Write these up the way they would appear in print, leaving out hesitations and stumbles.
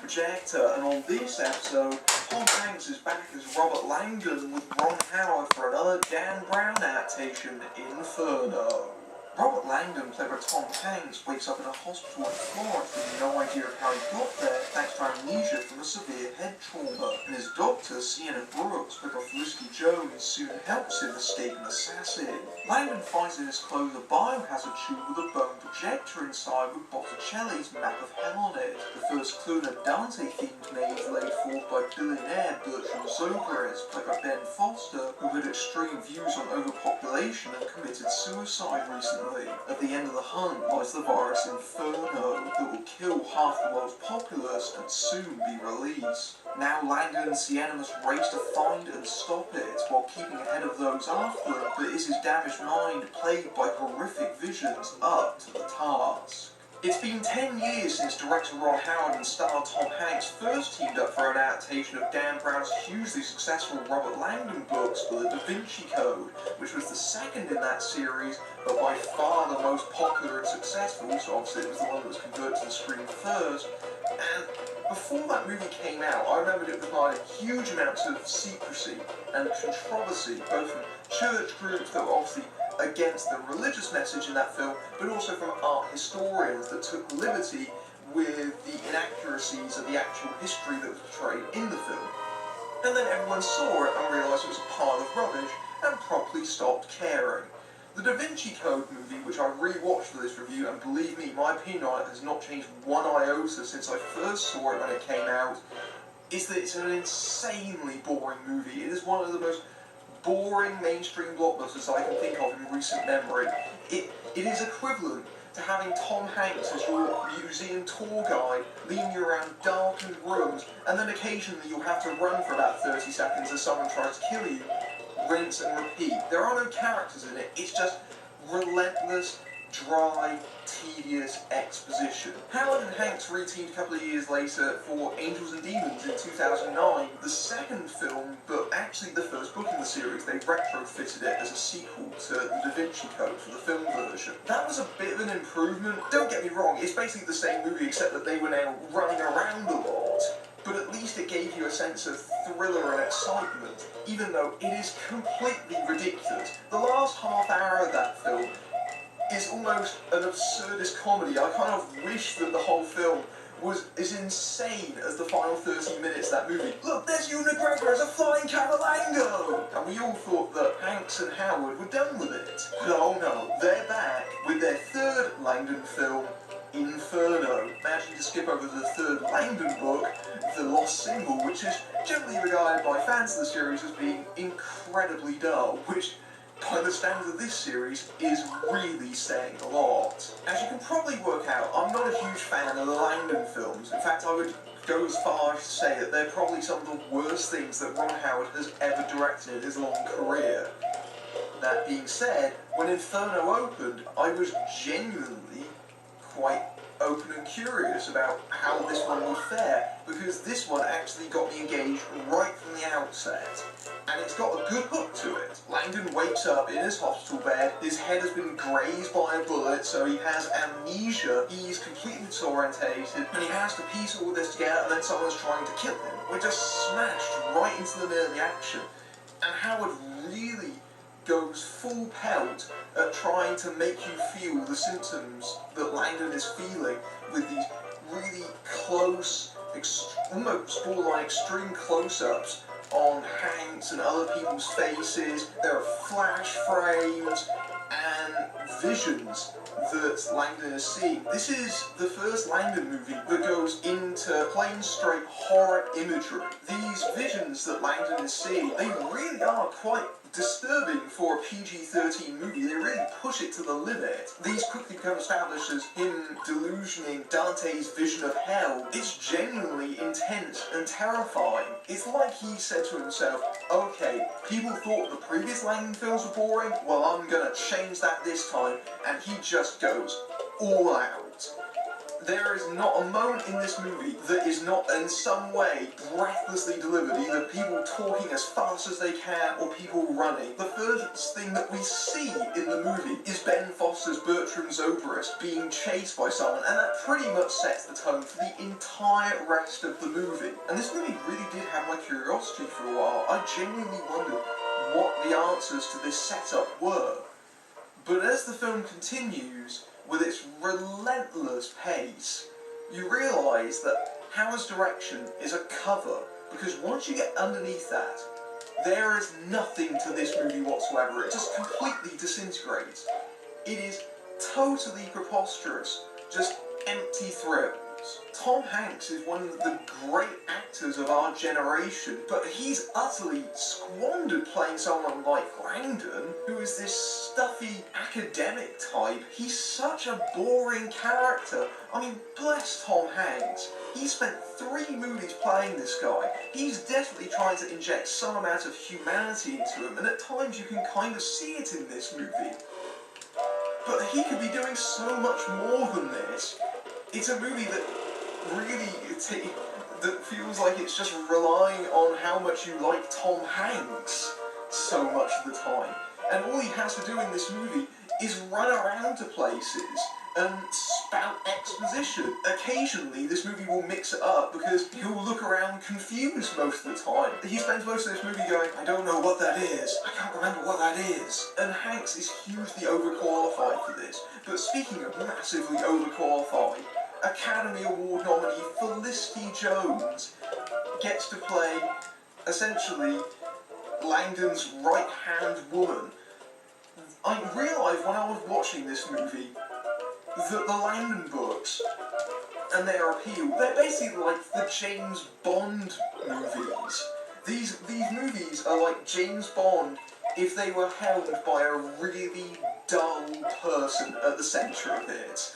projector, and on this episode, Tom Hanks is back as Robert Langdon with Ron Howard for another Dan Brown adaptation, Inferno. Robert Langdon, played by Tom Hanks, wakes up in a hospital in Florence with no idea of how he got there thanks to amnesia from a severe head trauma, and his doctor, Sienna Brooks, played by Felicity Jones, soon helps him escape an assassin. Langdon finds in his clothes a biohazard tube with a bone projector inside with Botticelli's Map of Hell on it, the first clue in a Dante-themed maze laid forth by billionaire Bertrand Zogres, played by Ben Foster, who had extreme views on overpopulation and committed suicide recently. At the end of the hunt lies the virus Inferno that will kill half the world's populace and soon be released. Now Langdon and Sienna must race to find and stop it while keeping ahead of those after them, but is his damaged mind, plagued by horrific visions, up to the task? It's been 10 years since director Ron Howard and star Tom Hanks first teamed up for an adaptation of Dan Brown's hugely successful Robert Langdon books for The Da Vinci Code, which was the second in that series, but by far the most popular and successful, so obviously it was the one that was converted to the screen first. And before that movie came out, I remembered it provided huge amounts of secrecy and controversy, both from church groups that were obviously against the religious message in that film, but also from art historians that took liberty with the inaccuracies of the actual history that was portrayed in the film. And then everyone saw it and realised it was a pile of rubbish and promptly stopped caring. The Da Vinci Code movie, which I rewatched for this review, and believe me, my opinion on it has not changed one iota since I first saw it when it came out, is that it's an insanely boring movie. It is one of the most boring mainstream blockbusters I can think of in recent memory. It is equivalent to having Tom Hanks as your museum tour guide, leading you around darkened rooms, and then occasionally you'll have to run for about 30 seconds as someone tries to kill you. Rinse and repeat. There are no characters in it, it's just relentless, dry, tedious exposition. Howard and Hanks reteamed a couple of years later for Angels and Demons in 2009, the second film, but actually the first book in the series. They retrofitted it as a sequel to The Da Vinci Code for the film version. That was a bit of an improvement. Don't get me wrong, it's basically the same movie except that they were now running around a lot. But at least it gave you a sense of thriller and excitement, even though it is completely ridiculous. The last half hour of that film is almost an absurdist comedy. I kind of wish that the whole film was as insane as the final 30 minutes of that movie. Look, there's Ewan McGregor as a flying Cavalango! And we all thought that Hanks and Howard were done with it. But oh no, they're back with their third Langdon film, Inferno. Managing to skip over the third Langdon book, The Lost Symbol, which is generally regarded by fans of the series as being incredibly dull, which by the standards of this series is really saying a lot. As you can probably work out, I'm not a huge fan of the Langdon films. In fact, I would go as far as to say that they're probably some of the worst things that Ron Howard has ever directed in his long career. That being said, when Inferno opened, I was genuinely quite open and curious about how this one would fare, because this one actually got me engaged right from the outset. And it's got a good hook to it. Langdon wakes up in his hospital bed, his head has been grazed by a bullet, so he has amnesia, he's completely disorientated, and he has to piece all this together, and then someone's trying to kill him. We're just smashed right into the middle of the action. And Howard really goes full pelt at trying to make you feel the symptoms that Langdon is feeling with these really close, almost borderline extreme close-ups on Hanks and other people's faces. There are flash frames and visions that Langdon is seeing. This is the first Langdon movie that goes into plain straight horror imagery. These visions that Langdon is seeing, they really are quite disturbing for a PG-13 movie. They really push it to the limit. These quickly become established as him delusioning Dante's vision of hell. It's genuinely intense and terrifying. It's like he said to himself, okay, people thought the previous Langdon films were boring, well, I'm gonna change that this time, and he just goes all out. There is not a moment in this movie that is not in some way breathlessly delivered, either people talking as fast as they can or people running. The first thing that we see in the movie is Ben Foster's Bertram Zobrist being chased by someone, and that pretty much sets the tone for the entire rest of the movie. And this movie really did have my curiosity for a while. I genuinely wondered what the answers to this setup were. But as the film continues, with its relentless pace, you realise that Howard's direction is a cover, because once you get underneath that, there is nothing to this movie whatsoever. It just completely disintegrates. It is totally preposterous, just empty thrills. Tom Hanks is one of the great actors of our generation, but he's utterly squandered playing someone like Langdon, who is this stuffy academic type. He's such a boring character. I mean, bless Tom Hanks. He spent 3 movies playing this guy. He's desperately trying to inject some amount of humanity into him, and at times you can kind of see it in this movie. But he could be doing so much more than this. It's a movie that really that feels like it's just relying on how much you like Tom Hanks so much of the time. And all he has to do in this movie is run around to places and spout exposition. Occasionally, this movie will mix it up because he'll look around confused most of the time. He spends most of this movie going, I don't know what that is. I can't remember what that is. And Hanks is hugely overqualified for this. But speaking of massively overqualified, Academy Award nominee Felicity Jones gets to play, essentially, Langdon's right-hand woman. I realised when I was watching this movie that the Langdon books and their appeal, they're basically like the James Bond movies. These movies are like James Bond if they were held by a really dull person at the centre of it.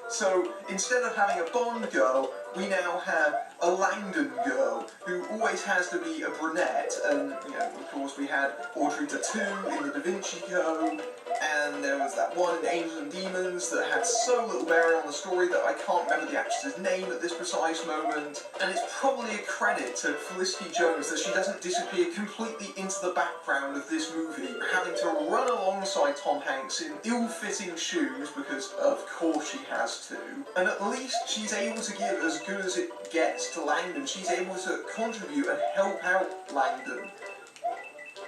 So, instead of having a Bond girl, we now have a Langdon girl, who always has to be a brunette, and, you know, of course we had Audrey Tautou in the Da Vinci Code, and there was that one in Angels and Demons that had so little bearing on the story that I can't remember the actress's name at this precise moment, and it's probably a credit to Felicity Jones that she doesn't disappear completely into the background of this movie, having to run alongside Tom Hanks in ill-fitting shoes, because of course she has to, and at least she's able to give as good as it gets to Langdon. She's able to contribute and help out Langdon.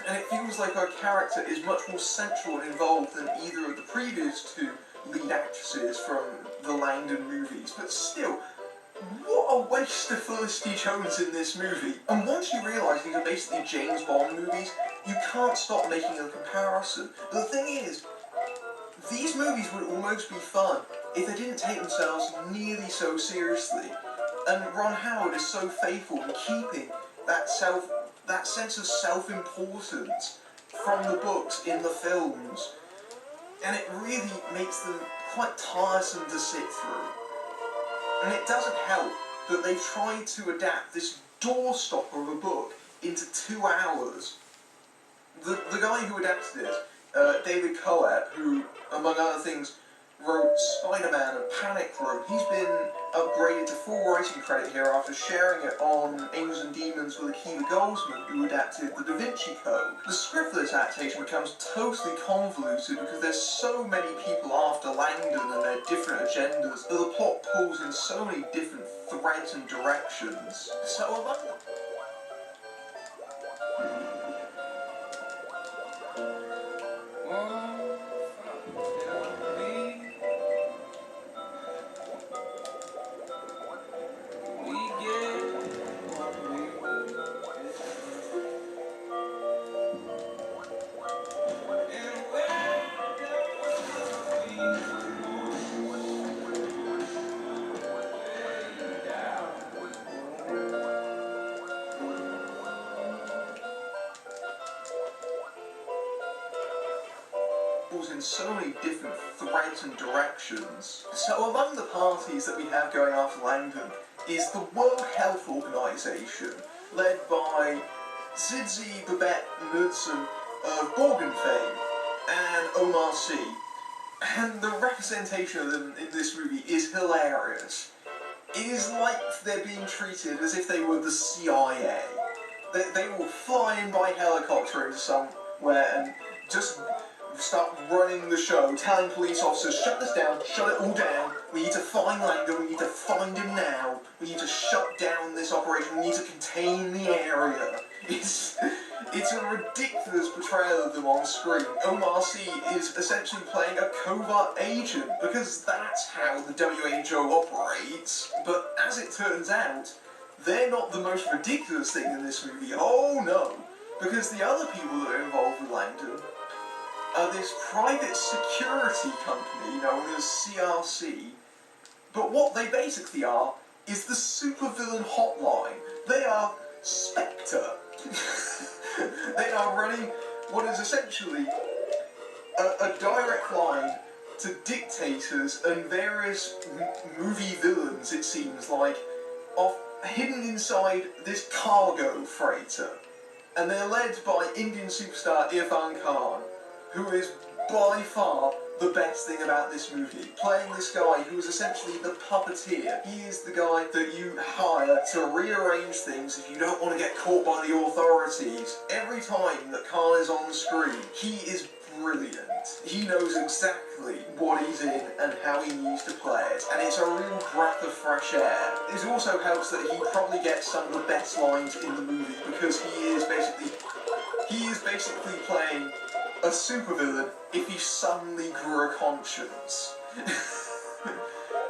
And it feels like her character is much more central and involved than either of the previous 2 lead actresses from the Langdon movies. But still, what a waste of Felicity Jones in this movie. And once you realise these are basically James Bond movies, you can't stop making a comparison. But the thing is, these movies would almost be fun if they didn't take themselves nearly so seriously. And Ron Howard is so faithful in keeping that sense of self-importance from the books in the films. And it really makes them quite tiresome to sit through. And it doesn't help that they've tried to adapt this doorstopper of a book into 2 hours. The guy who adapted it, David Coet, who, among other things, wrote Spider-Man and Panic Room. He's been upgraded to full writing credit here after sharing it on Angels and Demons with Akiva Goldsman, who adapted the Da Vinci Code. The script for this adaptation becomes totally convoluted because there's so many people after Langdon and their different agendas that the plot pulls in so many different threads and directions. So among them, in so many different threads and directions. So among the parties that we have going after Langdon is the World Health Organization, led by Zidzi Babette Knudsen of Borgen fame, and Omar Sy. And the representation of them in this movie is hilarious. It is like they're being treated as if they were the CIA. They will fly in by helicopter into somewhere and just start running the show, telling police officers, shut this down, shut it all down, we need to find Langdon, we need to find him now, we need to shut down this operation, we need to contain the area. It's a ridiculous portrayal of them on screen. Omar Sy is essentially playing a covert agent, because that's how the WHO operates. But as it turns out, they're not the most ridiculous thing in this movie. Oh no! Because the other people that are involved with Langdon are this private security company known as CRC. But what they basically are is the supervillain hotline. They are Spectre. They are running what is essentially a direct line to dictators and various movie villains, it seems like, hidden inside this cargo freighter. And they're led by Indian superstar Irfan Khan, who is by far the best thing about this movie. Playing this guy who is essentially the puppeteer. He is the guy that you hire to rearrange things if you don't want to get caught by the authorities. Every time that Khan is on the screen, he is brilliant. He knows exactly what he's in and how he needs to play it, and it's a real breath of fresh air. It also helps that he probably gets some of the best lines in the movie, because he is basically playing a supervillain if he suddenly grew a conscience.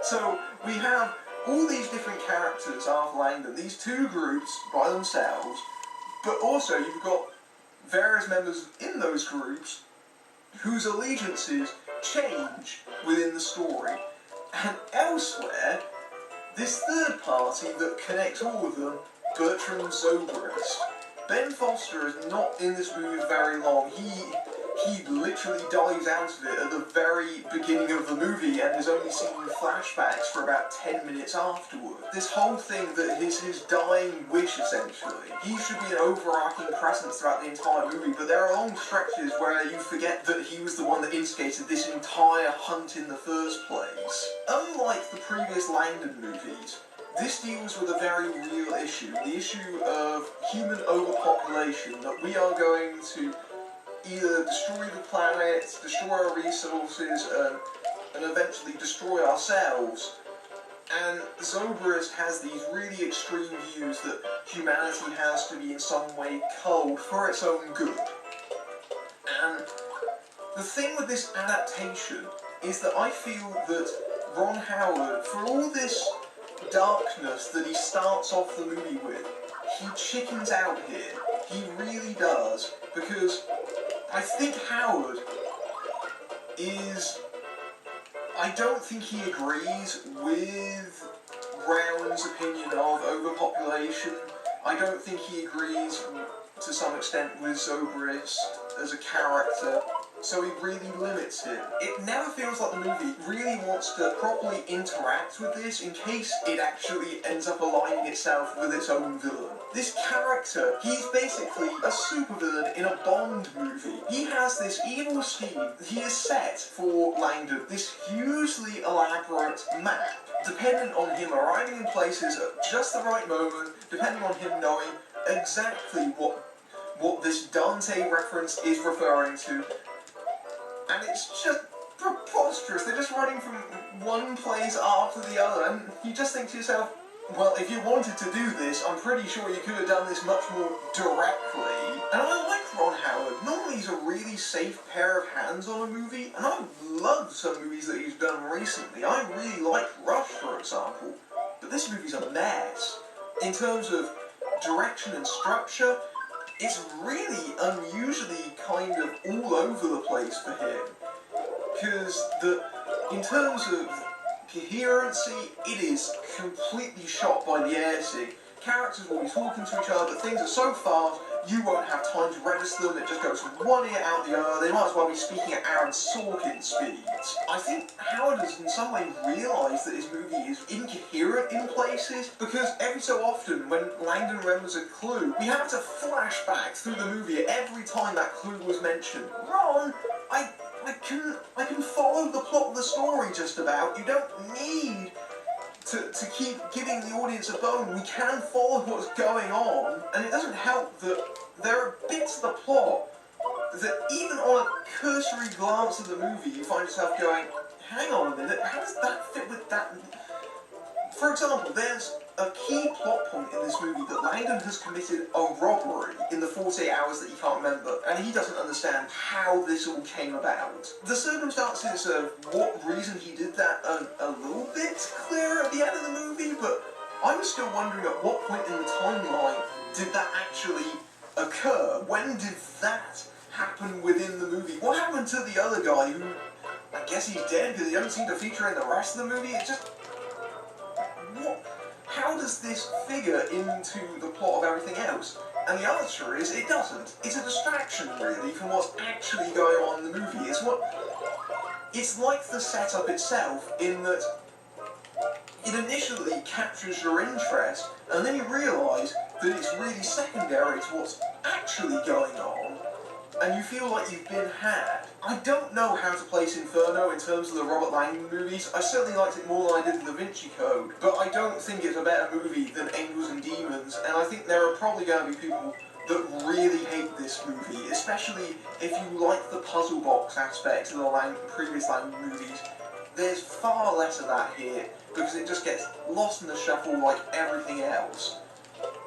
So we have all these different characters after Langdon, these two groups by themselves, but also you've got various members in those groups whose allegiances change within the story. And elsewhere, this third party that connects all of them, Bertrand Zobrist. Ben Foster is not in this movie very long. He literally dives out of it at the very beginning of the movie and is only seen in flashbacks for about 10 minutes afterward. This whole thing that is his dying wish, essentially. He should be an overarching presence throughout the entire movie, but there are long stretches where you forget that he was the one that instigated this entire hunt in the first place. Unlike the previous Langdon movies, this deals with a very real issue, the issue of human overpopulation, that we are going to either destroy the planet, destroy our resources, and eventually destroy ourselves. And Zobrist has these really extreme views that humanity has to be in some way culled for its own good. And the thing with this adaptation is that I feel that Ron Howard, for all this darkness that he starts off the movie with, he chickens out here. He really does, because I think Howard I don't think he agrees with Brown's opinion of overpopulation. I don't think he agrees to some extent with Zobrist as a character, so he really limits him. It never feels like the movie really wants to properly interact with this in case it actually ends up aligning itself with its own villain. This character, he's basically a supervillain in a Bond movie. He has this evil scheme he has set for Langdon, this hugely elaborate map, dependent on him arriving in places at just the right moment, depending on him knowing exactly what this Dante reference is referring to. And it's just preposterous. They're just running from one place after the other, and you just think to yourself, well, if you wanted to do this, I'm pretty sure you could have done this much more directly. And I like Ron Howard. Normally he's a really safe pair of hands on a movie, and I've loved some movies that he's done recently. I really like Rush, for example, but this movie's a mess. In terms of direction and structure, it's really unusually kind of all over the place for him. Because in terms of coherency, it is completely shot by the air-sig. Characters will be talking to each other, but things are so fast, you won't have time to register them. It just goes from one ear out the other. They might as well be speaking at Aaron Sorkin speeds. I think Howard has in some way realised that his movie is incoherent in places, because every so often when Langdon remembers a clue, we have to flash back through the movie every time that clue was mentioned. Ron, I can follow the plot of the story just about. You don't need to keep giving the audience a bone. We can follow what's going on, and it doesn't help that there are bits of the plot that even on a cursory glance of the movie, you find yourself going, hang on a minute, how does that fit with that? For example, there's a key plot point in this movie that Langdon has committed a robbery in the 48 hours that he can't remember, and he doesn't understand how this all came about. The circumstances of what reason he did that are a little bit clearer at the end of the movie, but I was still wondering at what point in the timeline did that actually occur? When did that happen within the movie? What happened to the other guy who, I guess he's dead because he doesn't seem to feature in the rest of the movie? It just... what? How does this figure into the plot of everything else? And the answer is, it doesn't. It's a distraction, really, from what's actually going on in the movie. It's like the setup itself, in that it initially captures your interest, and then you realise that it's really secondary to what's actually going on, and you feel like you've been had. I don't know how to place Inferno in terms of the Robert Langdon movies. I certainly liked it more than I did The Da Vinci Code, but I don't think it's a better movie than Angels and Demons, and I think there are probably going to be people that really hate this movie, especially if you like the puzzle box aspect of the previous Langdon movies. There's far less of that here, because it just gets lost in the shuffle like everything else.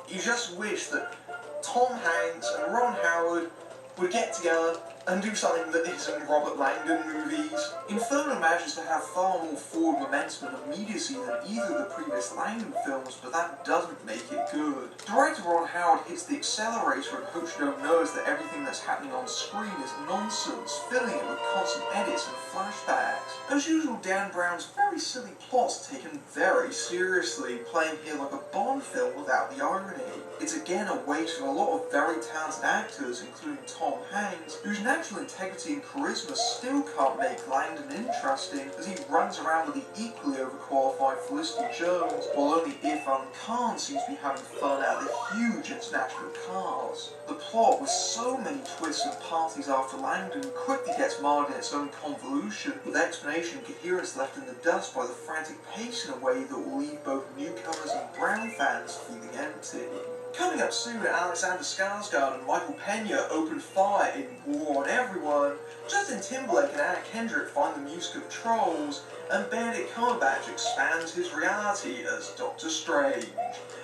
You just wish that Tom Hanks and Ron Howard would get together and do something that isn't Robert Langdon movies. Inferno manages to have far more forward momentum and immediacy than either of the previous Langdon films, but that doesn't make it good. Director Ron Howard hits the accelerator and hopes you don't notice that everything that's happening on screen is nonsense, filling it with constant edits and flashbacks. As usual, Dan Brown's very silly plot's taken very seriously, playing here like a Bond film without the irony. It's again a waste of a lot of very talented actors, including Tom Hanks, whose natural integrity and charisma still can't make Langdon interesting, as he runs around with the equally overqualified Felicity Jones, while only Irfan Khan seems to be having fun out of the huge international cast. The plot, with so many twists and parties after Langdon, quickly gets marred in its own convolution, with explanation and coherence left in the dust by the frantic pace in a way that will leave both newcomers and Brown fans feeling empty. Coming up soon, Alexander Skarsgård and Michael Pena open fire in War on Everyone, Justin Timberlake and Anna Kendrick find the music of Trolls, and Benedict Cumberbatch expands his reality as Doctor Strange.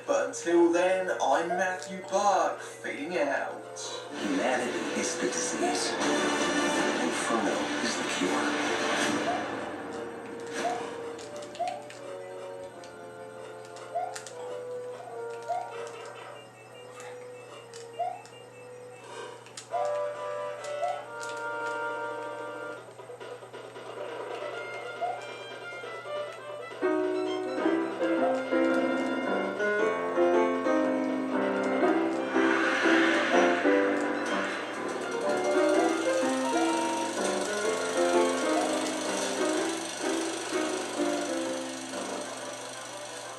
But until then, I'm Matthew Buck, fading out. Humanity is the disease. Inferno is the cure.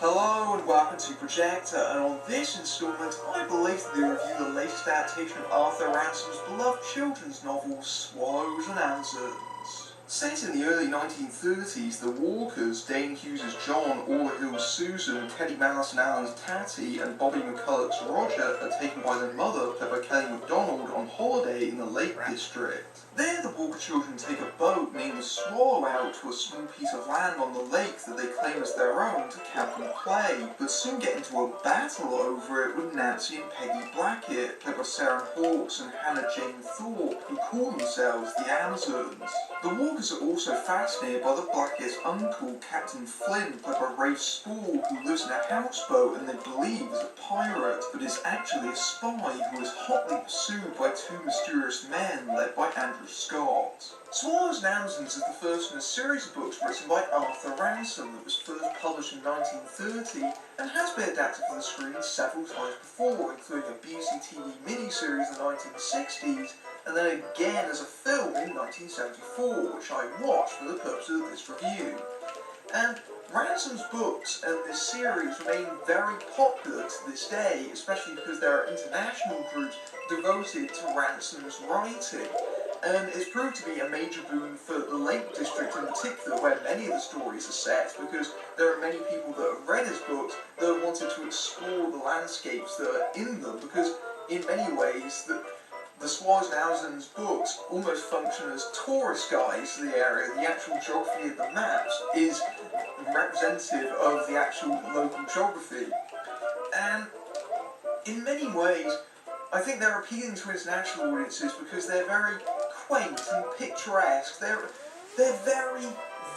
Hello and welcome to Projector, and on this installment I belatedly review the latest adaptation of Arthur Ransom's beloved children's novel Swallows and Amazons. Set in the early 1930s, the Walkers, Dane Hughes' John, Orla Hill's Susan, Teddy Malice and Alan's Tatty, and Bobby McCulloch's Roger are taken by their mother, played by Kelly MacDonald, on holiday in the Lake District. There, the Walker children take a boat named the Swallow out to a small piece of land on the lake that they claim as their own to camp and play, but soon get into a battle over it with Nancy and Peggy Blackett, played by Sarah Hawkes and Hannah Jane Thorpe, who call themselves the Amazons. The Walkers are also fascinated by the Blackett's uncle, Captain Flynn, played by Rafe Spall, who lives in a houseboat and they believe is a pirate, but is actually a spy who is hotly pursued by two mysterious men led by Andrew Scott. Swallows and Amazons is the first in a series of books written by Arthur Ransom that was first published in 1930 and has been adapted for the screen several times before, including a BBC TV miniseries in the 1960s and then again as a film in 1974, which I watched for the purposes of this review. And Ransom's books and this series remain very popular to this day, especially because there are international groups devoted to Ransom's writing. and it's proved to be a major boon for the Lake District in particular, where many of the stories are set, because there are many people that have read his books that have wanted to explore the landscapes that are in them, because in many ways the Swarzenhausen's books almost function as tourist guides to the area. The actual geography of the maps is representative of the actual local geography. And in many ways, I think they're appealing to international audiences because they're very quaint and picturesque. They're very,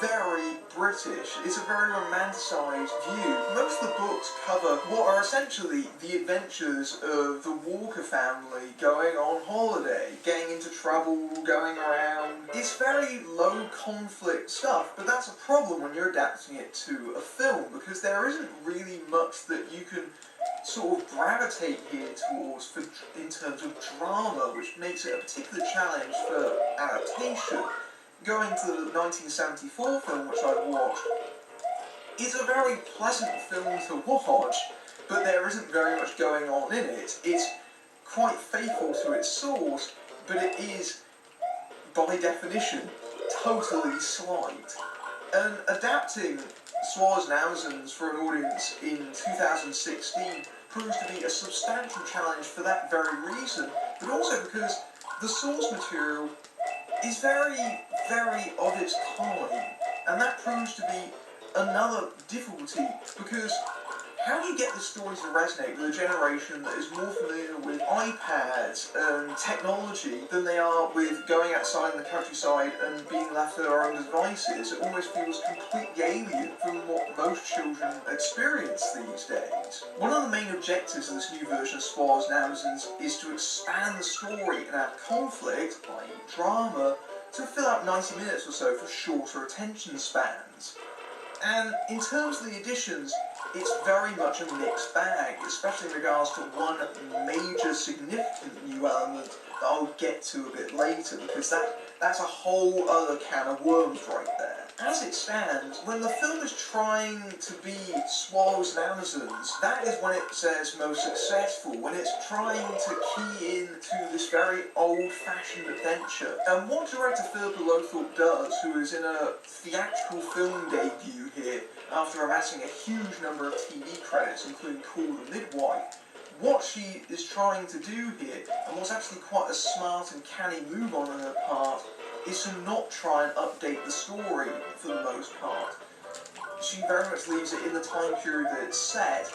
very British. It's a very romanticised view. Most of the books cover what are essentially the adventures of the Walker family going on holiday, getting into trouble, going around. It's very low conflict stuff, but that's a problem when you're adapting it to a film, because there isn't really much that you can sort of gravitate here towards in terms of drama, which makes it a particular challenge for adaptation. Going to the 1974 film, which I watched, is a very pleasant film to watch, but there isn't very much going on in it. It's quite faithful to its source, but it is, by definition, totally slight. And adapting Swarzenhausen's for an audience in 2016 proves to be a substantial challenge for that very reason, but also because the source material is very, very of its time, and that proves to be another difficulty, because how do you get the story to resonate with a generation that is more familiar with iPads and technology than they are with going outside in the countryside and being left to their own devices? It almost feels completely alien from what most children experience these days. One of the main objectives of this new version of Swarzenhausen's is to expand the story and add conflict, i.e. drama, to fill out 90 minutes or so for shorter attention spans. And in terms of the additions, it's very much a mixed bag, especially in regards to one major significant new element that I'll get to a bit later, because that's a whole other can of worms right there. As it stands, when the film is trying to be Swarzenhausen's, that is when it's most successful, when it's trying to key in to this very old-fashioned adventure. And what director Philippa Lothorpe does, who is in a theatrical film debut here, after amassing a huge number of TV credits, including Call the Midwife, what she is trying to do here, and what's actually quite a smart and canny move on her part, is to not try and update the story for the most part. She very much leaves it in the time period that it's set,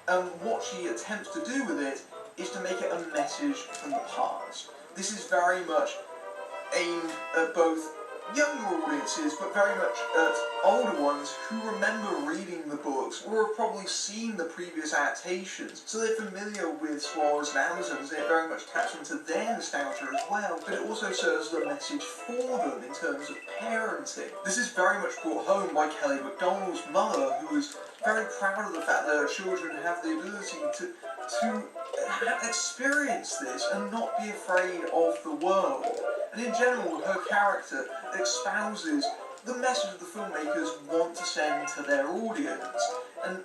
and what she attempts to do with it is to make it a message from the past. This is very much aimed at both younger audiences, but very much at older ones who remember reading the books or have probably seen the previous adaptations, so they're familiar with Swarzenhausen's, and it very much taps into their nostalgia as well, but it also serves as a message for them in terms of parenting. This is very much brought home by Kelly Macdonald's mother, who is very proud of the fact that her children have the ability to experience this and not be afraid of the world. And in general, her character espouses the message the filmmakers want to send to their audience. And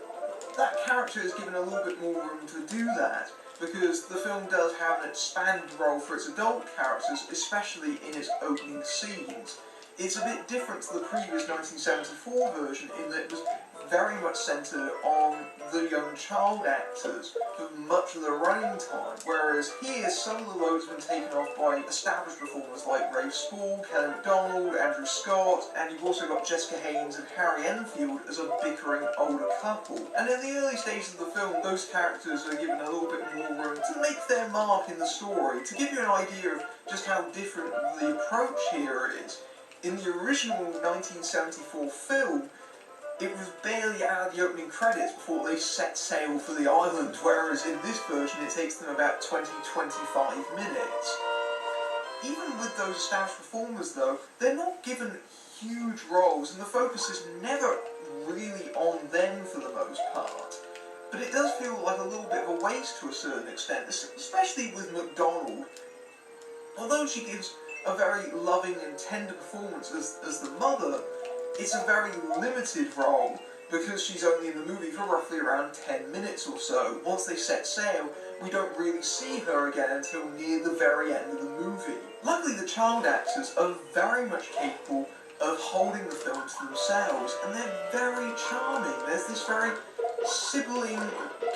that character is given a little bit more room to do that, because the film does have an expanded role for its adult characters, especially in its opening scenes. It's a bit different to the previous 1974 version in that it was very much centred on the young child actors for much of the running time, whereas here some of the loads have been taken off by established performers like Rafe Spall, Kelly Macdonald, Andrew Scott, and you've also got Jessica Haynes and Harry Enfield as a bickering older couple. And in the early stages of the film, those characters are given a little bit more room to make their mark in the story. To give you an idea of just how different the approach here is, in the original 1974 film, it was barely out of the opening credits before they set sail for the island, whereas in this version it takes them about 20-25 minutes. Even with those established performers though, they're not given huge roles, and the focus is never really on them for the most part. But it does feel like a little bit of a waste to a certain extent, especially with MacDonald. Although she gives a very loving and tender performance as the mother, it's a very limited role, because she's only in the movie for roughly around 10 minutes or so. Once they set sail, we don't really see her again until near the very end of the movie. Luckily, the child actors are very much capable of holding the film to themselves, and they're very charming. There's this very sibling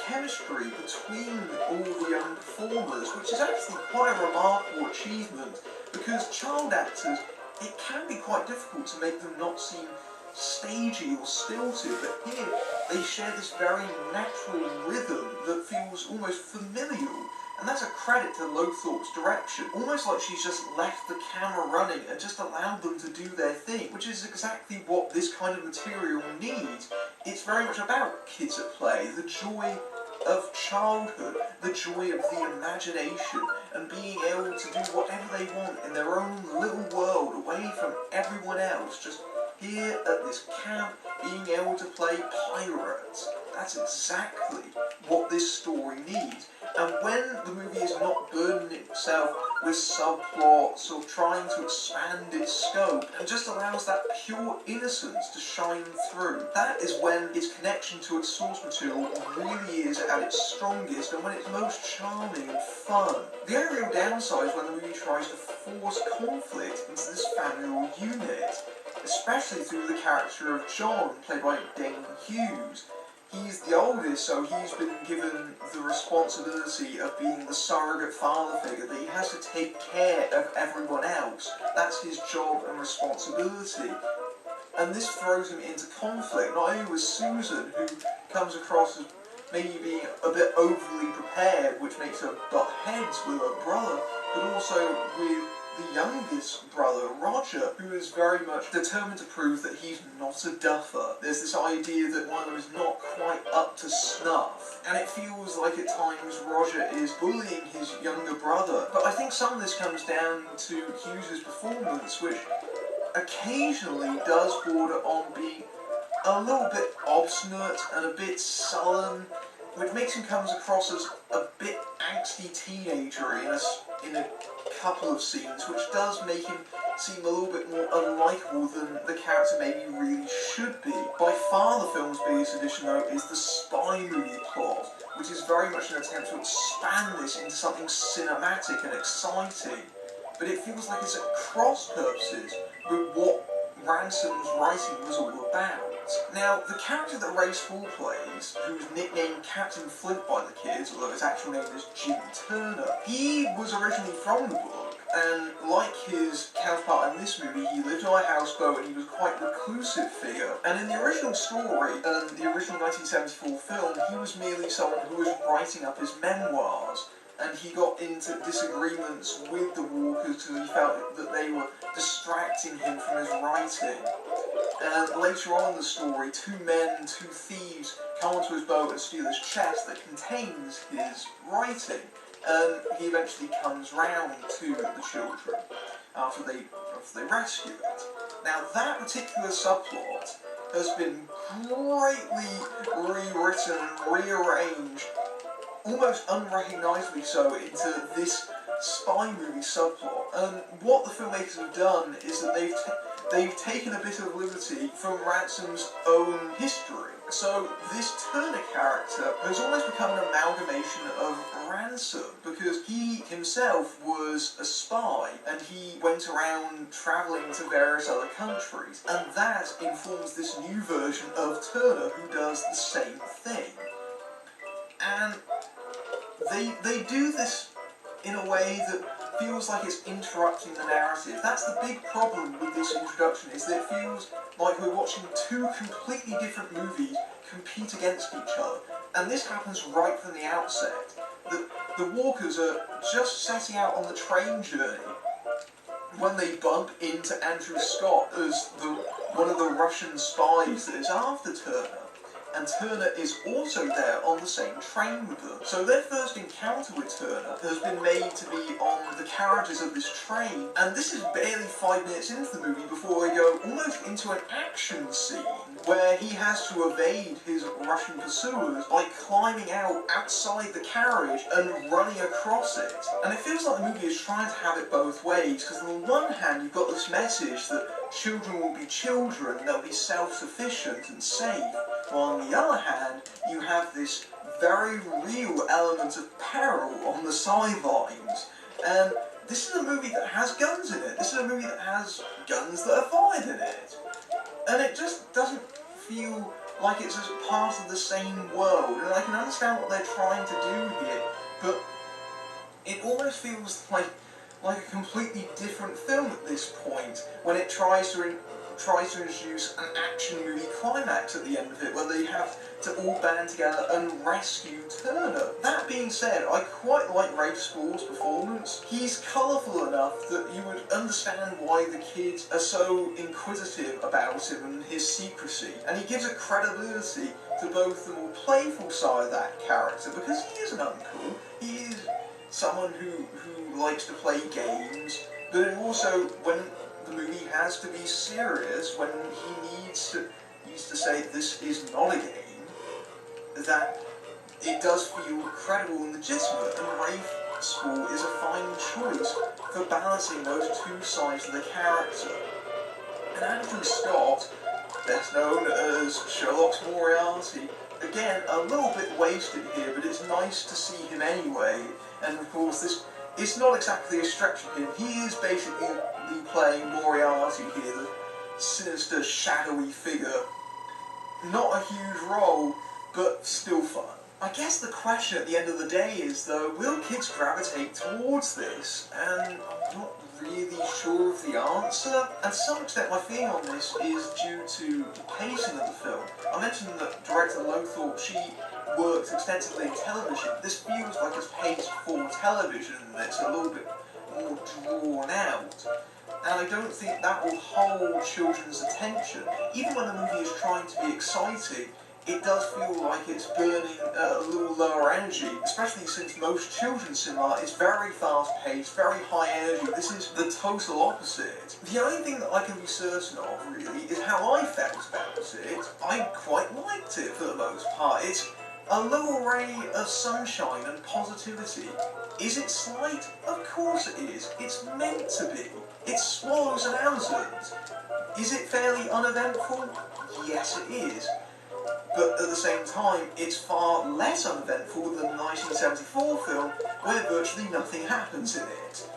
chemistry between all the young performers, which is actually quite a remarkable achievement, because child actors, it can be quite difficult to make them not seem stagey or stilted, but here they share this very natural rhythm that feels almost familial, and that's a credit to Lothorpe's direction. Almost like she's just left the camera running and just allowed them to do their thing, which is exactly what this kind of material needs. It's very much about kids at play, the joy of childhood, the joy of the imagination, and being able to do whatever they want in their own little world, away from everyone else, just here at this camp, being able to play pirates. That's exactly what this story needs. And when the movie is not burdening itself with subplots or trying to expand its scope, and just allows that pure innocence to shine through, that is when its connection to its source material really is at its strongest and when it's most charming and fun. The only real downside is when the movie tries to force conflict into this familial unit, especially through the character of John, played by Dane Hughes. He's the oldest, so he's been given the responsibility of being the surrogate father figure, that he has to take care of everyone else. That's his job and responsibility. And this throws him into conflict, not only with Susan, who comes across as maybe being a bit overly prepared, which makes her butt heads with her brother, but also with the youngest brother, Roger, who is very much determined to prove that he's not a duffer. There's this idea that one of them is not quite up to snuff, and it feels like at times Roger is bullying his younger brother. But I think some of this comes down to Hughes' performance, which occasionally does border on being a little bit obstinate and a bit sullen, which makes him comes across as a bit angsty teenager in a couple of scenes, which does make him seem a little bit more unlikable than the character maybe really should be. By far the film's biggest addition, though, is the spy movie plot, which is very much an attempt to expand this into something cinematic and exciting, but it feels like it's at cross purposes with what Ransom's writing was all about. Now, the character that Ray Spall plays, who's nicknamed Captain Flint by the kids, although his actual name is Jim Turner, he was originally from the book, and like his counterpart in this movie, he lived on a houseboat and he was quite a reclusive figure. And in the original story, and the original 1974 film, he was merely someone who was writing up his memoirs, and he got into disagreements with the Walkers because he felt that they were distracting him from his writing. And later on in the story, two thieves, come onto his boat and steal his chest that contains his writing. And he eventually comes round to the children after they rescue it. Now that particular subplot has been greatly rewritten and rearranged, almost unrecognisably so, into this spy movie subplot. And what the filmmakers have done is that they've taken a bit of liberty from Ransom's own history. So this Turner character has almost become an amalgamation of Ransom, because he himself was a spy and he went around travelling to various other countries, and that informs this new version of Turner who does the same thing. And they do this in a way that feels like it's interrupting the narrative. That's the big problem with this introduction, is that it feels like we're watching two completely different movies compete against each other. And this happens right from the outset. The Walkers are just setting out on the train journey when they bump into Andrew Scott as one of the Russian spies that is after Turner. And Turner is also there on the same train with them. So their first encounter with Turner has been made to be on the carriages of this train, and this is barely 5 minutes into the movie before they go almost into an action scene where he has to evade his Russian pursuers by climbing outside the carriage and running across it. And it feels like the movie is trying to have it both ways, because on the one hand you've got this message that children will be children, they'll be self-sufficient and safe, while on the other hand you have this very real element of peril on the sidelines. And this is a movie that has guns in it. This is a movie that has guns that are fired in it. And it just doesn't feel like it's just part of the same world. And I can understand what they're trying to do here, but it almost feels like a completely different film at this point, when it tries to introduce an action movie climax at the end of it, where they have to all band together and rescue Turner. That being said, I quite like Rafe Spall's performance. He's colourful enough that you would understand why the kids are so inquisitive about him and his secrecy, and he gives a credibility to both the more playful side of that character, because he is an uncle, he is someone who likes to play games, but also when the movie has to be serious, when he needs to say this is not a game, that it does feel credible and legitimate, and Rafe Spall is a fine choice for balancing those two sides of the character. And Andrew Scott, best known as Sherlock's Moriarty, again, a little bit wasted here, but it's nice to see him anyway, and of course it's not exactly a stretch of him. He is basically playing Moriarty here, the sinister, shadowy figure. Not a huge role, but still fun. I guess the question at the end of the day is, though, will kids gravitate towards this? And I'm not really sure of the answer. And to some extent, my feeling on this is due to the pacing of the film. I mentioned that director Lothorpe, she works extensively in television. This feels like it's paced for television, and it's a little bit more drawn out. And I don't think that will hold children's attention. Even when the movie is trying to be exciting, it does feel like it's burning a little lower energy, especially since most children's cinema is very fast-paced, very high energy. This is the total opposite. The only thing that I can be certain of, really, is how I felt about it. I quite liked it for the most part. It's a little ray of sunshine and positivity. Is it slight? Of course it is. It's meant to be. It swallows an ounces. Is it fairly uneventful? Yes, it is. But at the same time, it's far less uneventful than the 1974 film, where virtually nothing happens in it.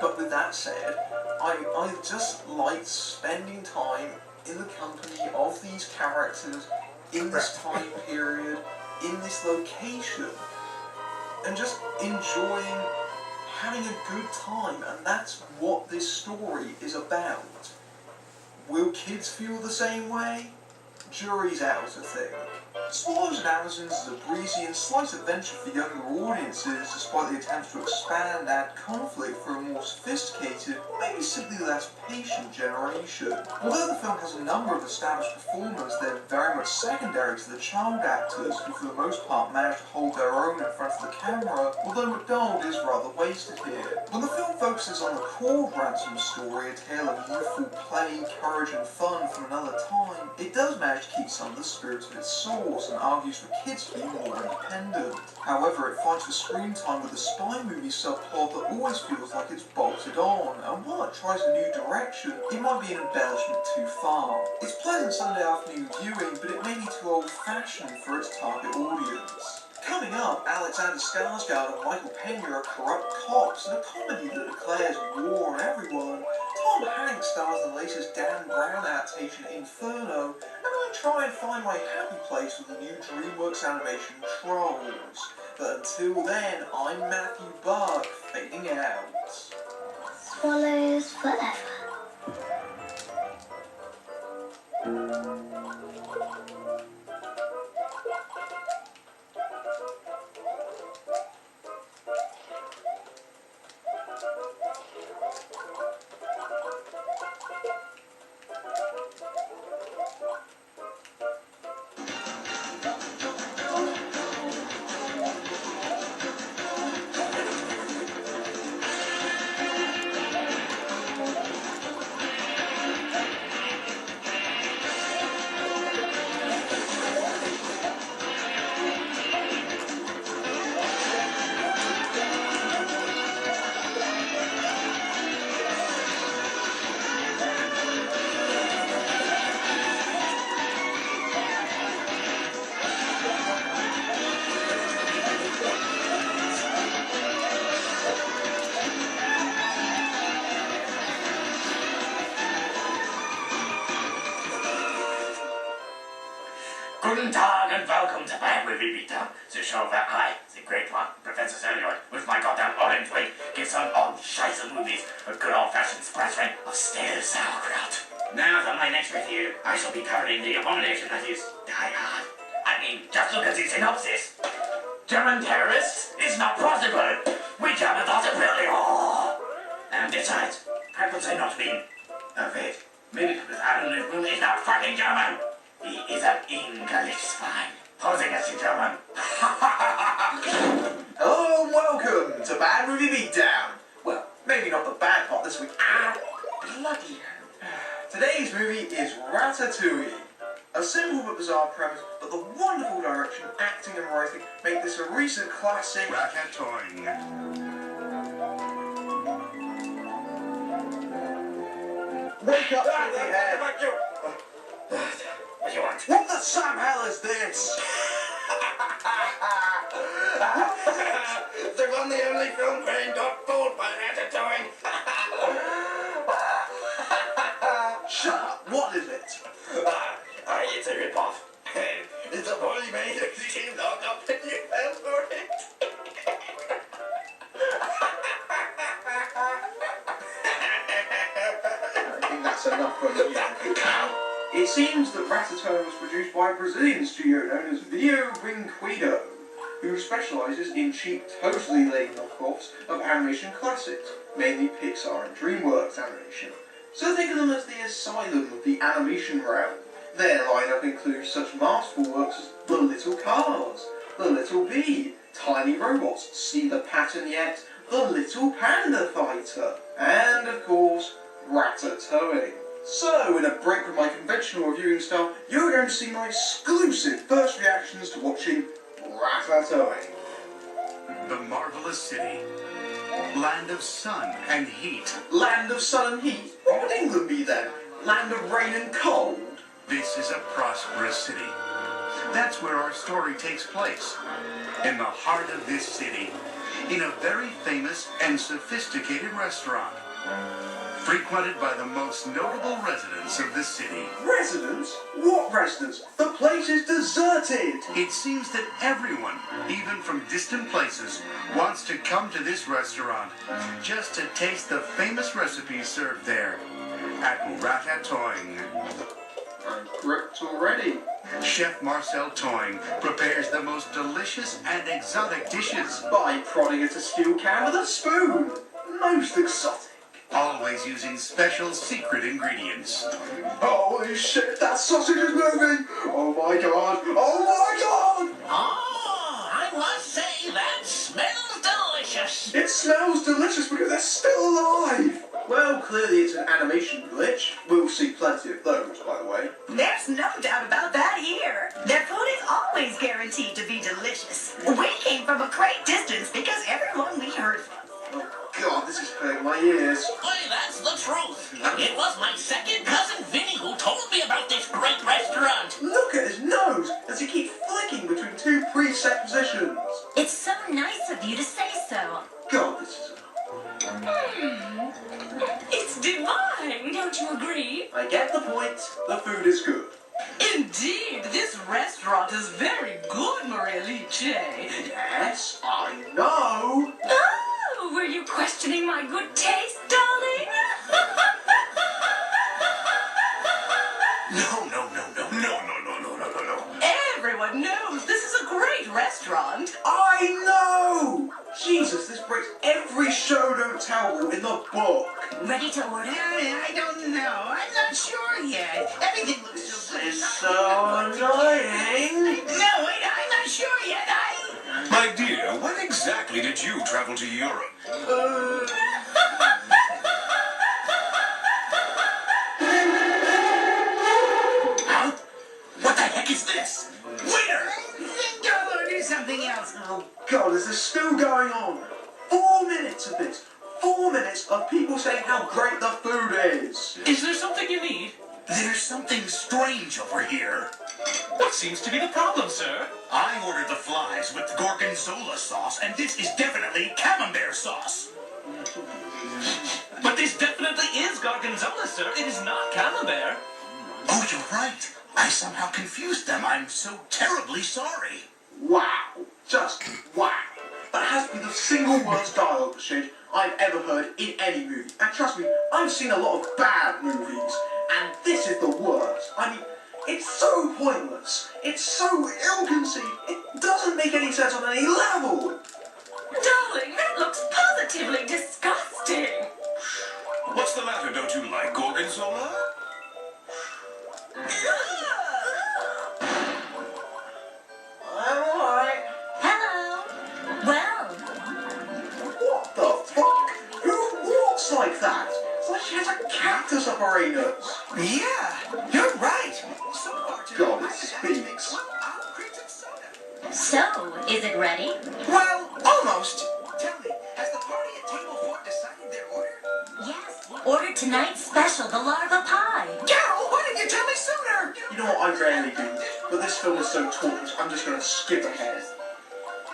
But with that said, I just liked spending time in the company of these characters, in this time period, in this location, and just enjoying having a good time, and that's what this story is about. Will kids feel the same way? Jury's out, I think. Swallows and Amazons is a breezy and slight adventure for younger audiences, despite the attempts to expand that conflict for a more sophisticated, maybe simply less patient generation. Although the film has a number of established performers, they're very much secondary to the child actors, who for the most part manage to hold their own in front of the camera, although MacDonald is rather wasted here. When the film focuses on the core ransom story, a tale of youthful play, courage and fun from another time, it does manage to keep some of the spirit of its source, and argues for kids to be more independent. However, it finds the screen time with a spy movie subplot that always feels like it's bolted on, and while it tries a new direction, it might be an embellishment too far. It's pleasant Sunday afternoon viewing, but it may be too old-fashioned for its target audience. Coming up, Alexander Skarsgård and Michael Pena are corrupt cops in a comedy that declares war on everyone. Tom Hanks stars in the latest Dan Brown adaptation Inferno, and I try and find my happy place with the new DreamWorks animation Trolls. But until then, I'm Matthew Buck, fading out. Swallows forever. welcome to Bad Movie Beatdown, the show that I, the great one, Professor Celluloid, with my goddamn orange wig, gives on all scheisse movies a good old-fashioned splattering of stale sauerkraut. Now for my next review, I shall be covering the abomination that is Die Hard. I mean, just look at the synopsis. German terrorists? It's not possible. We Germans are superior. And besides, how could they not be? Oh wait, maybe because Adam in this movie is not fucking German. He is an English swine, posing as a German. Hello and welcome to Bad Movie Beatdown. Well, maybe not the bad part this week. Bloody hell. Today's movie is Ratatouille. A simple but bizarre premise, but the wonderful direction, acting and writing make this a recent classic. Ratatouille. Wake up, silly head. What do you want? What the Sam hell is this? The one, the only film brain got fooled by Ratatouille. Shut up, what is it? It's a rip-off. It's a poorly made team locked up and you fell for it. I think that's enough for me. It seems that Ratatouille was produced by a Brazilian studio known as Video Brinquedo, who specialises in cheap, totally lame knockoffs of animation classics, mainly Pixar and DreamWorks animation. So think of them as the asylum of the animation realm. Their lineup includes such masterful works as The Little Cars, The Little Bee, Tiny Robots, See the Pattern Yet, The Little Panda Fighter, and of course, Ratatouille. So, in a break from my conventional reviewing style, you're going to see my exclusive first reactions to watching Ratatouille. The marvelous city. Land of sun and heat. Land of sun and heat. What would England be then? Land of rain and cold? This is a prosperous city. That's where our story takes place. In the heart of this city, in a very famous and sophisticated restaurant, frequented by the most notable residents of the city. Residents? What residents? The place is deserted! It seems that everyone, even from distant places, wants to come to this restaurant just to taste the famous recipes served there at Ratatouille. I'm gripped already. Chef Marcel Toing prepares the most delicious and exotic dishes, By prodding at a steel can with a spoon. Most exotic. always using special secret ingredients. Holy shit, that sausage is moving! Oh my god! Oh my god! Oh, I must say that smells delicious. It smells delicious because they're still alive! Well, clearly it's an animation glitch. We'll see plenty of those, by the way. There's no doubt about that here. Their food is always guaranteed to be delicious. We came from a great distance because everyone we heard from. Oh god, this is hurting my ears. Boy, that's the truth. It was my second cousin Vinny who told me about this great restaurant. Look at his nose as he keeps flicking between two preset positions. It's so nice of you to say so. God, this is... It's divine, don't you agree? I get the point. The food is good. Indeed, this restaurant is very good, Maria Liche. Yes, I know. Oh, were you questioning my good taste, darling? No. Everyone knows this is a great restaurant. I know! Jesus, this breaks every show don't tell rule in the book. Ready to order? I don't know. I'm not sure yet. Everything looks so good. This is so annoying. No, wait, I'm not sure yet. My dear, when exactly did you travel to Europe? Huh? What the heck is this? Waiter! Go order something else. Oh god, is this still going on? 4 minutes of this. 4 minutes of people saying how great the food is. Is there something you need? There's something strange over here. What seems to be the problem, sir? I ordered the flies with gorgonzola sauce, and this is definitely camembert sauce. But this definitely is gorgonzola, sir. It is not camembert. Oh, you're right. I somehow confused them. I'm so terribly sorry. Wow. Just wow. That has to be the single worst dialogue exchange I've ever heard in any movie. And trust me, I've seen a lot of bad movies, and this is the worst. I mean, it's so pointless. It's so ill-conceived. It doesn't make any sense on any level. Darling, that looks positively disgusting. What's the matter? Don't you like Gorgonzola? I'm alright. Hello. Well, What the fuck? Who walks like that? It's like she has a cactus up her anus. Yeah, you're right. So far today, God, it I've had to make speaks. 1 hour creative soda. so, is it ready? Well, almost. Tell me, has the party at table 4 decided their order? Yes. Ordered tonight's special, the larva pie. Carol, why didn't you tell me sooner? You know what, I rarely do, but this film is so taut, I'm just gonna skip ahead.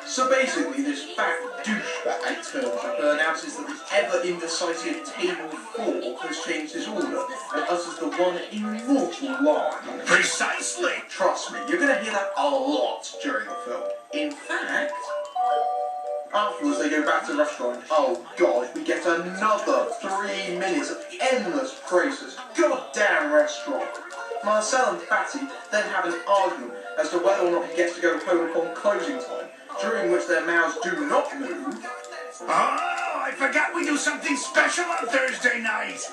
So basically, this fat douchebag turns up and announces that the ever-indecisive Table 4 has changed his order and utters the one immortal line. Precisely. Trust me, you're gonna hear that a lot during the film. In fact, afterwards they go back to the restaurant. Oh god, we get another 3 minutes of endless praise for this goddamn restaurant. Marcel and Fatty then have an argument as to whether or not he gets to go home upon closing time, during which their mouths do not move. Oh, I forgot we do something special on Thursday night.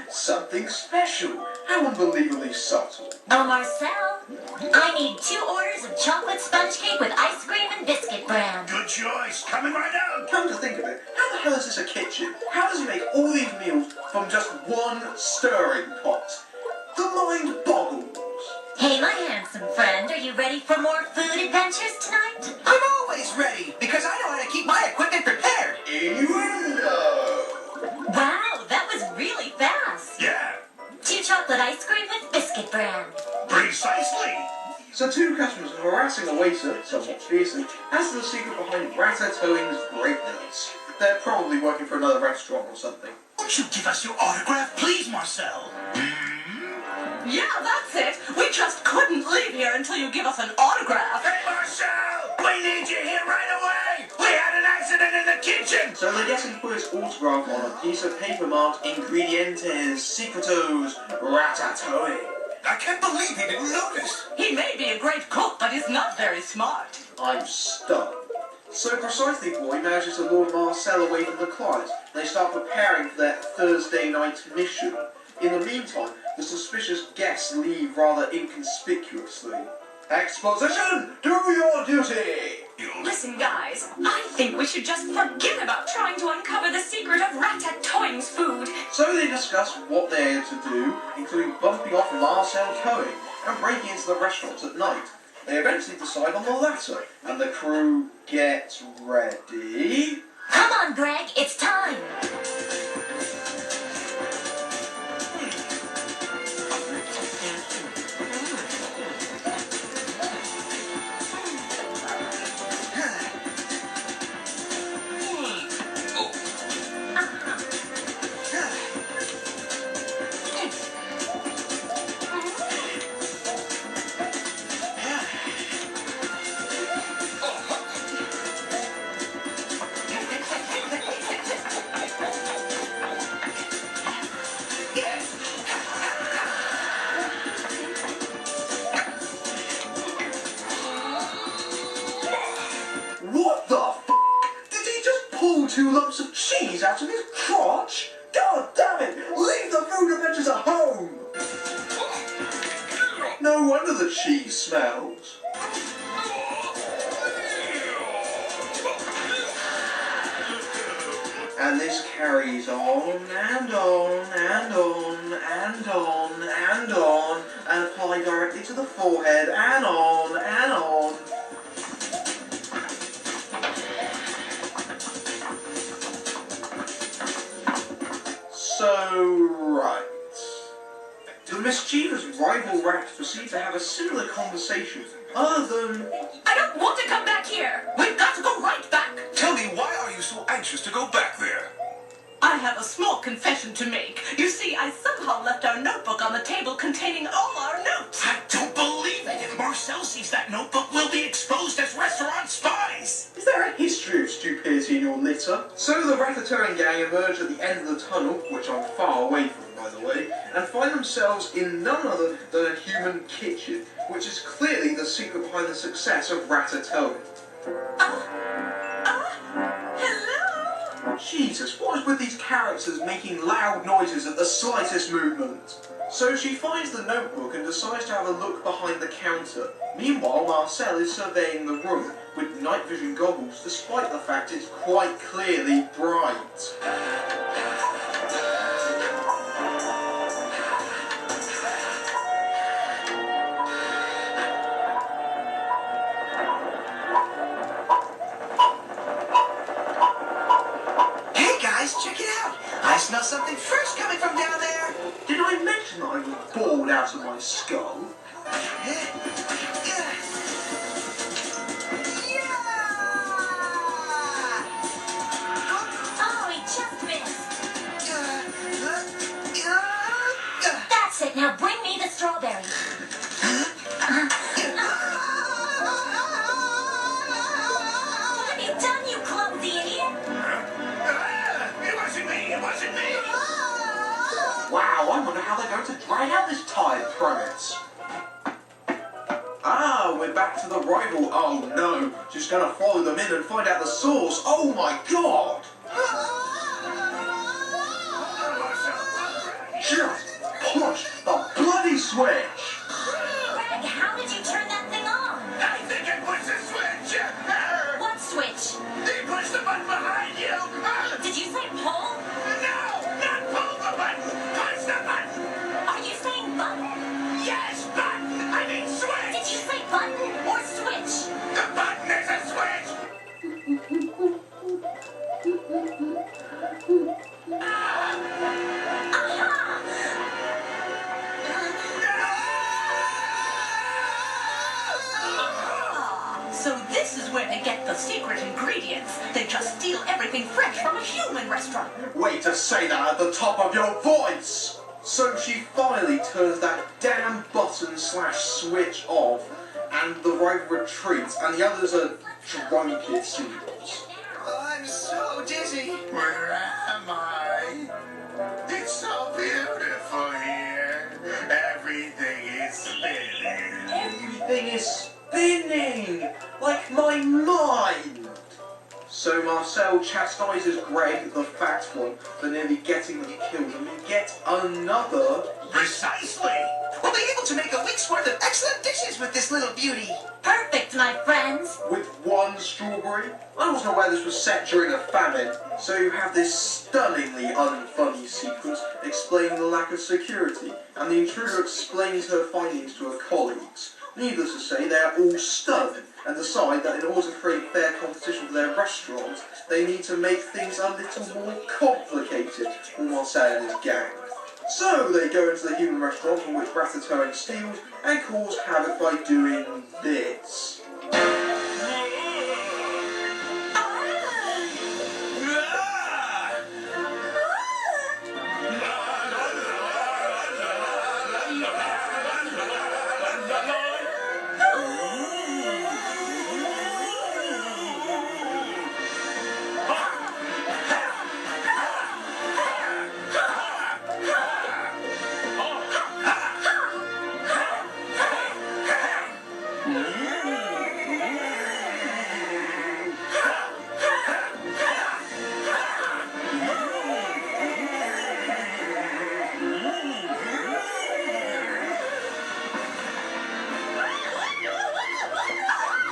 Something special. How unbelievably subtle. Oh, Marcel, I need 2 orders of chocolate sponge cake with ice cream and biscuit bran. Good choice. Coming right out. Come to think of it, how the hell is this a kitchen? How does he make all these meals from just one stirring pot? The mind boggles. Hey, my handsome friend, are you ready for more food adventures tonight? I'm always ready because I know how to keep my equipment prepared. Innuendo. Wow, that was really fast. Yeah, 2 chocolate ice cream with biscuit bran. precisely. So 2 customers are harassing a waiter, somewhat fiercely, as to the secret behind Ratatouille's greatness. They're probably working for another restaurant or something. Won't you give us your autograph, please, Marcel? Yeah, that's it. We just couldn't leave here until you give us an autograph. Hey, Marcel, we need you here right away. We had an accident in the kitchen. So they're getting to put his autograph on a piece of paper marked Ingredientes Secretos Ratatouille. I can't believe he didn't notice. He may be a great cook, but he's not very smart. I'm stunned. So precisely before he manages to lure Marcel away from the clients, they start preparing for their Thursday night mission. In the meantime, the suspicious guests leave rather inconspicuously. Exposition! Do your duty! Listen, guys, I think we should just forget about trying to uncover the secret of Ratatouille's food. So they discuss what they're to do, including bumping off Marcel Cohen and breaking into the restaurants at night. They eventually decide on the latter, and the crew gets ready. Come on, Greg, it's time. What the f***? Did he just pull 2 lumps of cheese out of his crotch? God damn it! Leave the food adventures at home! No wonder the cheese smells. And this carries on and on and on and on and on and apply directly to the forehead and on and on. So, right. The mischievous rival rats proceed to have a similar conversation, other than... I don't want to come back here. We've got to go right back. Tell me, why are you so anxious to go back there? I have a small confession to make. You see, I somehow left our notebook on the table containing all our notes. litter. So the Ratatouille gang emerge at the end of the tunnel, which I'm far away from, by the way, and find themselves in none other than a human kitchen, which is clearly the secret behind the success of Ratatouille. Hello? Jesus, what is with these characters making loud noises at the slightest movement? So she finds the notebook and decides to have a look behind the counter. Meanwhile, Marcel is surveying the room with night vision goggles, despite the fact it's quite clearly bright. Hey guys, check it out! I smell something fresh coming from down there! Did I mention that I was bored out of my skull? Oh, he just missed. That's it. Now bring me the strawberry. What have you done, you clumsy idiot? It wasn't me! It wasn't me! Wow, I wonder how they're going to drag out this tired premise. Ah, we're back to the rival. Oh no, she's gonna follow them in and find out the source. Oh my god! Just push the bloody switch! Greg, how did you turn that thing on? I think I pushed the switch! What switch? They pushed the button behind you! Did you say pull? No! Not pull the button! Push the button! Are you saying button? Yes, button! I mean switch! Did you say button or switch? The button is a switch! So this is where they get the secret ingredients. They just steal everything fresh from a human restaurant. Way to say that at the top of your voice! So she finally turns that damn button slash switch off, and the rival retreats, and the others are drunk, it seems. I'm so dizzy. Where am I? It's so beautiful here. Everything is spinning. Everything is spinning! Like my mind! So Marcel chastises Greg, the fat one, for nearly getting them killed, and we get another... Precisely! We'll be able to make a week's worth of excellent dishes with this little beauty. Perfect, my friends. with one strawberry. I wasn't aware this was set during a famine, so you have this stunningly unfunny sequence explaining the lack of security, and the intruder explains her findings to her colleagues. Needless to say, they are all stunned and decide that in order to create fair competition for their restaurant, they need to make things a little more complicated for Marcel and his gang. So they go into the human restaurant from which Ratatouille steals and cause havoc by doing this.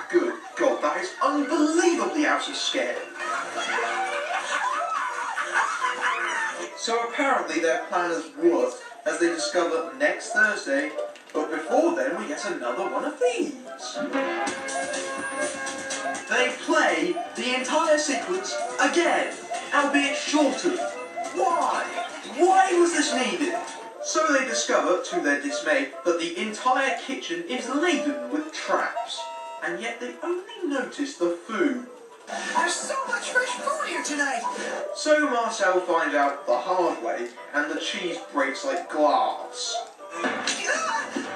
Good God, that is unbelievably out of scale. So apparently their plan has worked, as they discover next Thursday, but before then we get another one of these. They play the entire sequence again, albeit shortened. Why? Why was this needed? So they discover, to their dismay, that the entire kitchen is laden with traps. And yet they only notice the food. There's so much fresh food here tonight. So Marcel finds out the hard way, and the cheese breaks like glass.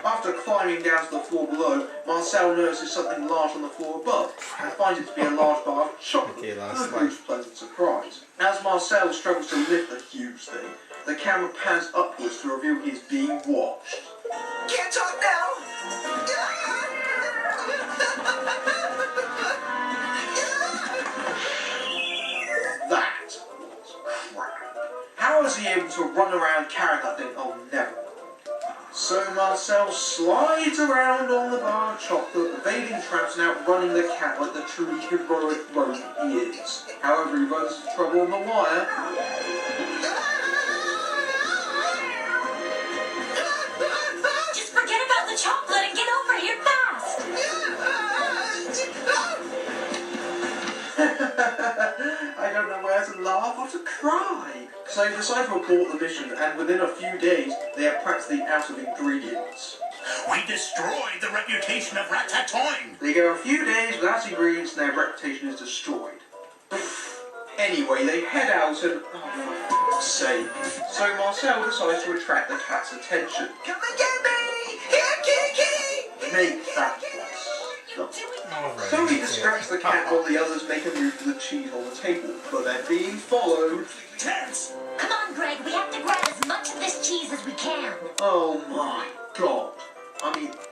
After after climbing down to the floor below, Marcel notices something large on the floor above and finds it to be a large bar of chocolate, Okay, to last the group's pleasant surprise. As Marcel struggles to lift the huge thing, the camera pans upwards to reveal he is being watched. Can't talk now. That was crap. How is he able to run around carrying that thing? Oh, never. So Marcel slides around on the bar of chocolate, evading traps and outrunning the cat like the truly heroic rodent he is. However, he runs into trouble on the wire. Just forget about the chocolate and get over here fast. I don't know where to laugh or to cry. So they decide to abort the mission, and within a few days, they are practically out of ingredients. We destroyed the reputation of Ratatouille. They go a few days without ingredients, and their reputation is destroyed. Anyway, they head out and... oh, for f***'s sake. So Marcel decides to attract the cat's attention. Come and get me! Here, Kiki! Make that voice. So he distracts the cat while the others make a move for the cheese on the table, but they're being followed. Tense. Come on, Greg. We have to grab as much of this cheese as we can. Oh my god. I mean,